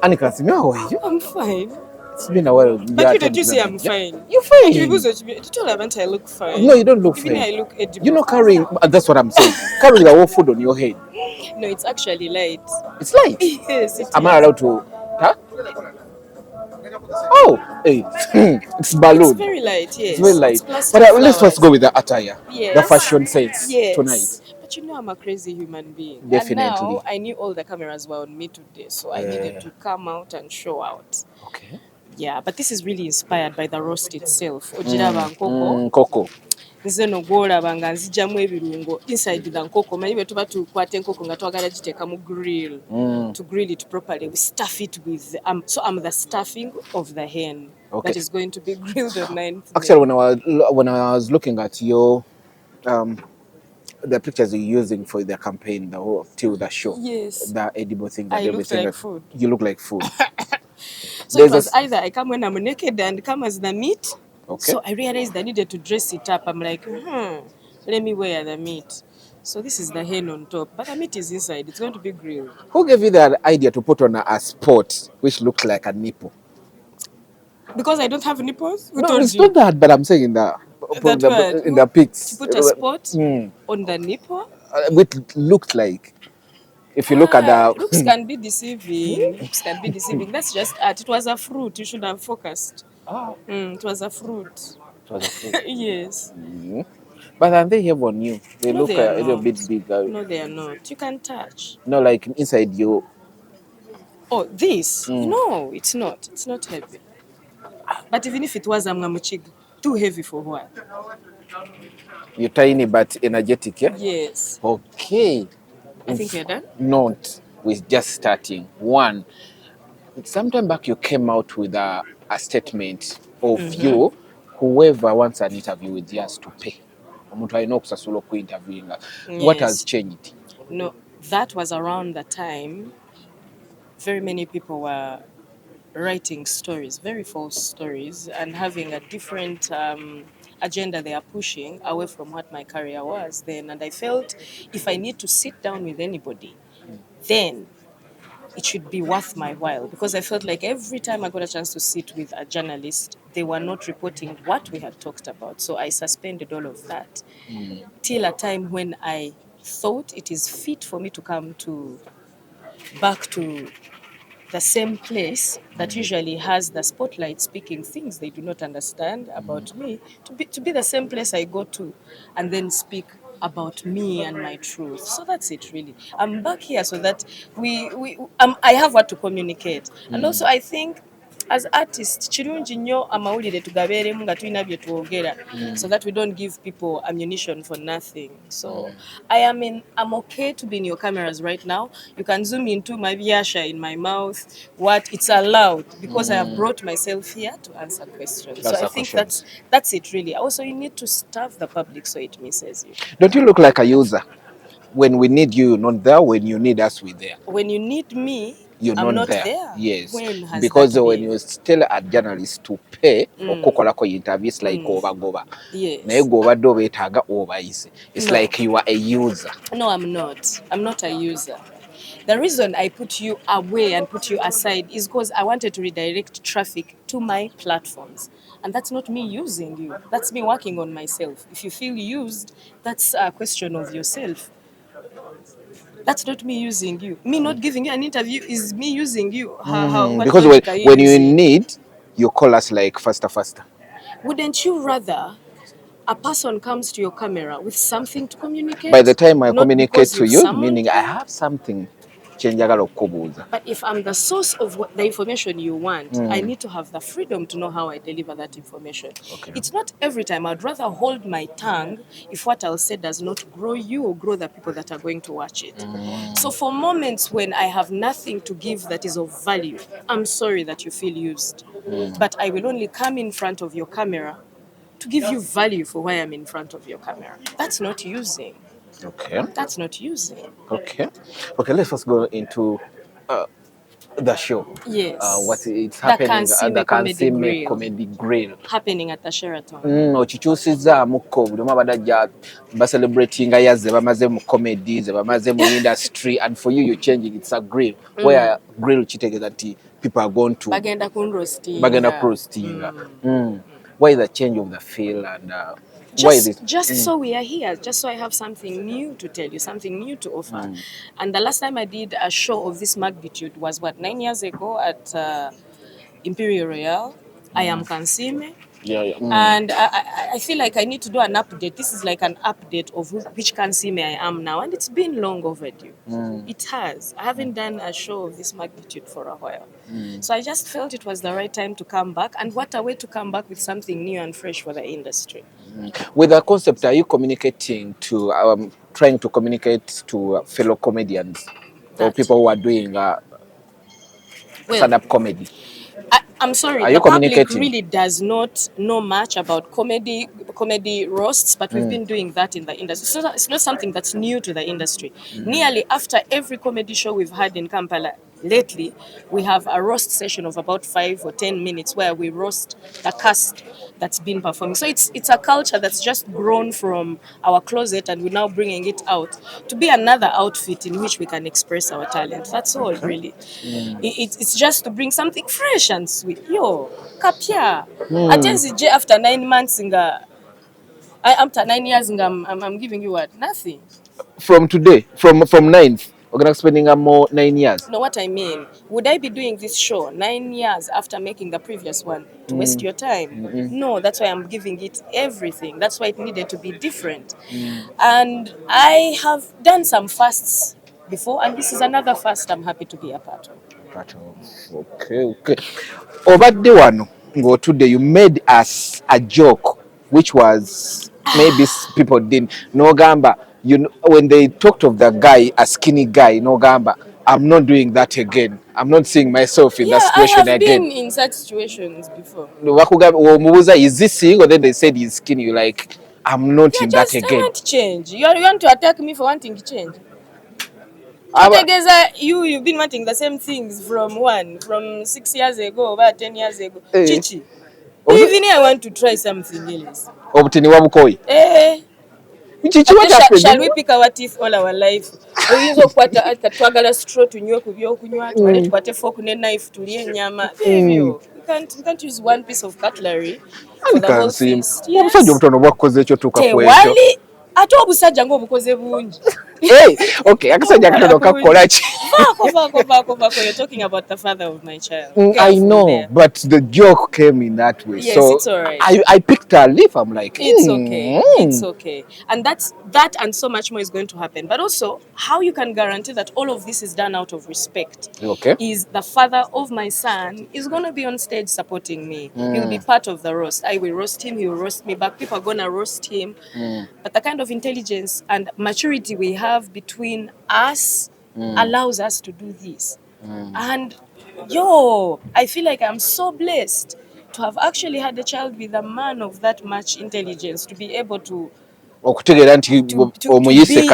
Annie KANSIIME, how are you? I'm fine. It's been a while. But you don't you say I'm fine? You're fine. Did you I look fine? No, you don't look Even fine. I look edible. You're not carrying, that's what I'm saying. Carrying the whole food on your head. No, it's actually light. It's light. Yes, it Am is. I allowed to? Huh? Oh, hey. It's balloon. It's very light, yes. It's very light. Plastic But let's flowers. first go with the attire. Yes. The fashion sense Yes. tonight. But you know I'm a crazy human being. Definitely. And now I knew all the cameras were on me today, so I needed to come out and show out. Okay. Yeah, but this is really inspired by the roast itself. Ojiraba nkoko. Coco. Nze no gwolaba nga nzijjamu ebirungo inside the nkoko. Manyi bwe tuba tukwata enkoko nga twagala giteeka mu grill. To grill it properly, we stuff it with so I'm the stuffing of the hen that is going to be grilled on 9th. Actually, when I was looking at your the pictures you're using for the campaign, the whole till the show, yes, the edible things, I and everything. Look like food. You look like food. So it was either I come when I'm naked and come as the meat. Okay. So I realized I needed to dress it up. I'm like, let me wear the meat. So this is the hen on top, but the meat is inside. It's going to be grilled. Who gave you the idea to put on a spot which looks like a nipple? Because I don't have nipples? No, it's not that, but I'm saying in the pics. To put a spot on the nipple? Which looked like, if you look at the... Looks can be deceiving. Looks can be deceiving. That's just art. It was a fruit. You should have focused. It was a fruit. It was a fruit. Yes. But are they here on you? They No, look they a little bit bigger. No, they are not. You can touch. No, like inside you. Oh, this? No, it's not. It's not heavy. But even if it was, I'm too heavy for what? You're tiny but energetic, yeah? Yes. Okay. I think you're done? Not. We're just starting. One, sometime back you came out with a statement of you, whoever wants an interview with you has to pay. What has changed? No, that was around the time very many people were writing stories, very false stories, and having a different agenda they are pushing away from what my career was then. And I felt if I need to sit down with anybody, then it should be worth my while, because I felt like every time I got a chance to sit with a journalist, they were not reporting what we had talked about. So I suspended all of that till a time when I thought it is fit for me to come back to the same place that usually has the spotlight speaking things they do not understand about me, to be the same place I go to and then speak about me and my truth. So that's it, really. I'm back here so that I have what to communicate. And also I think as artists kirungi nnyo amawulire tugabeeremu nga tulina bye twogera so that we don't give people ammunition for nothing. So I'm okay to be in your cameras right now. You can zoom into my biasha in my mouth. It's allowed because I have brought myself here to answer questions. So I think that's it, really. Also, you need to starve the public so it misses you. Don't you look like a user? When we need you, you're not there. When you need us, we're there. When you need me, I'm not there. Yes. Because when you tell a journalist to pay, interviews like goba. Yes. It's like you are a user. No, I'm not. I'm not a user. The reason I put you away and put you aside is because I wanted to redirect traffic to my platforms. And that's not me using you. That's me working on myself. If you feel used, that's a question of yourself. That's not me using you. Me not giving you an interview is me using you. Because when you need, you call us like faster. Wouldn't you rather a person comes to your camera with something to communicate? By the time I communicate to you, meaning I have something. But if I'm the source of the information you want, I need to have the freedom to know how I deliver that information. Okay. It's not every time. I'd rather hold my tongue if what I'll say does not grow you or grow the people that are going to watch it. So for moments when I have nothing to give that is of value, I'm sorry that you feel used. But I will only come in front of your camera to give you value for why I'm in front of your camera. That's not using. Okay. That's not using. Okay. Let's first go into The show. Yes. What it's The happening at the KANSIIME KANSIIME Grill. Comedy Grill. Happening at the Sheraton. Okikyusizzaamukko buli omu abadde ajja bacelebratinga yazze bamaze mu comedy ze bamaze mu industry and for you changing it's a grill where grill kitegeeza nti people are going to bagenda kurostinga. Why the change of the feel and why is it? Just so we are here, just so I have something new to tell you, something new to offer. And the last time I did a show of this magnitude was 9 years ago at Imperial Royal. I am KANSIIME. And I feel like I need to do an update. This is like an update of which KANSIIME I am now, and it's been long overdue. It has. I haven't done a show of this magnitude for a while. So I just felt it was the right time to come back, and what a way to come back with something new and fresh for the industry. With the concept, are you communicating to, trying to communicate to fellow comedians or people who are doing stand-up comedy? I'm sorry, Are the you public really does not know much about comedy roasts, but we've been doing that in the industry. So it's not something that's new to the industry. Nearly after every comedy show we've had in Kampala lately, we have a roast session of about 5 or 10 minutes where we roast the cast that's been performing. So it's a culture that's just grown from our closet, and we're now bringing it out to be another outfit in which we can express our talent. That's all, really. It's just to bring something fresh and sweet. Yo, kapya. Atenzi after 9 months after 9 years I'm giving you what? Nothing. From today, from 9th, we're gonna spending more 9 years. No, what I mean, would I be doing this show 9 years after making the previous one to waste your time? No, that's why I'm giving it everything. That's why it needed to be different. And I have done some fasts before, and this is another fast I'm happy to be a part of. Okay. Obadde wano ng'otudde, you made us a joke which was maybe people didn't. N'ogamba, you know, when they talked of the guy, a skinny guy, n'ogamba, I'm not doing that again. I'm not seeing myself in that situation I have again. been in such situations before. Wamubuuza, is he seeing? Or then they said he's skinny. You're like, I'm not in that I again. want change. You want to attack me for wanting to change? You've been wanting the same things from 6 years ago, about 10 years ago. Chichi. Even I want to try something else. Obutini wabukoyi. Shall we pick our teeth all our life? Oyinza okukwata twagala straw tunywe ku byokunywa, tubale tukwate fork ne knife tulye ennyama. Ebyo. We can't use one piece of cutlery for the whole feast. Omusajja obutono bwakoze ekyo tuuka ku ekyo. Tewali ate obusajja ng'obukoze bungi. Hey, okay, akasajja katono kakola ki? Vako, you're talking about the father of my child. I know, there. But the joke came in that way. Yes, so it's all right. I picked a leaf. I'm like, it's okay. It's okay. And that and so much more is going to happen. But also, how you can guarantee that all of this is done out of respect is the father of my son is going to be on stage supporting me. He'll be part of the roast. I will roast him, he will roast me back. People are going to roast him. But the kind of intelligence and maturity we have between us allows us to do this. And I feel like I'm so blessed to have actually had a child with a man of that much intelligence, to be able to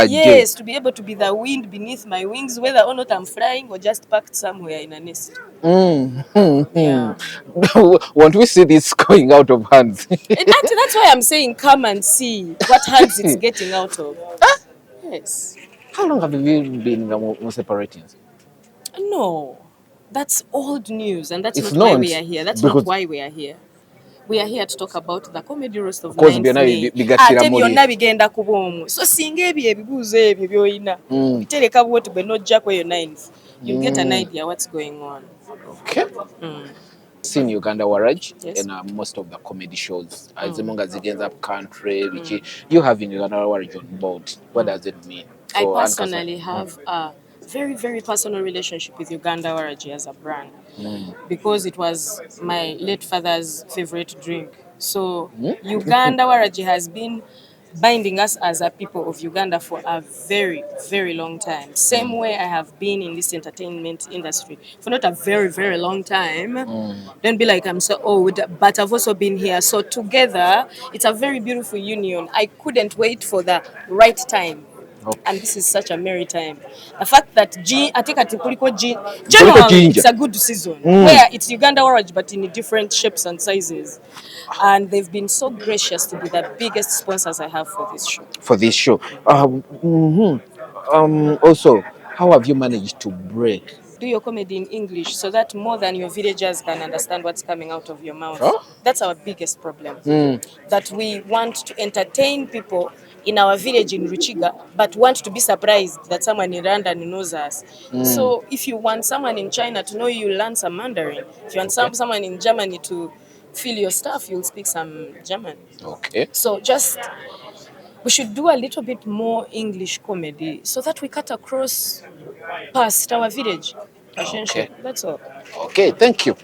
yes, to be able to be the wind beneath my wings, whether or not I'm flying or just parked somewhere in a nest. Yeah. Won't we see this going out of hands? That's why I'm saying come and see what hands it's getting out of. Yes. How long have you been separating? No, that's old news, and that's not why we are here. That's not why we are here. We are here to talk about the comedy roast of 9th May. Byonna bigenda kuba omwo. So singa ebyo ebibuuzo ebyo by'olina bitereka bwoti bwe nojja ku eyo 9th, you'll get an idea what's going on. Okay. Seen Uganda Waraj in most of the comedy shows. As long as it ends up country, which you have in Uganda Waraj on board. What does it mean? I personally have a very, very personal relationship with Uganda Waraji as a brand because it was my late father's favorite drink. So Uganda Waraji has been binding us as a people of Uganda for a very, very long time. Same way I have been in this entertainment industry for not a very, very long time. Don't be like I'm so old, but I've also been here. So together, it's a very beautiful union. I couldn't wait for the right time And Okay. this is such a merry time. The fact that I think at kuliko Kuliko January, jinja. it's a good season where it's Uganda orange but in different shapes and sizes. And they've been so gracious to be the biggest sponsors I have for this show. For this show. Also, how have you managed to break? Do your comedy in English so that more than your villagers can understand what's coming out of your mouth. Oh? That's our biggest problem. That we want to entertain people in our village in Ruchiga, but want to be surprised that someone in London knows us. So if you want someone in China to know you, learn some Mandarin. If you want Okay. someone in Germany to feel your stuff, you'll speak some German. Okay. So just we should do a little bit more English comedy so that we cut across past our village. Okay. That's all. Okay. Thank you.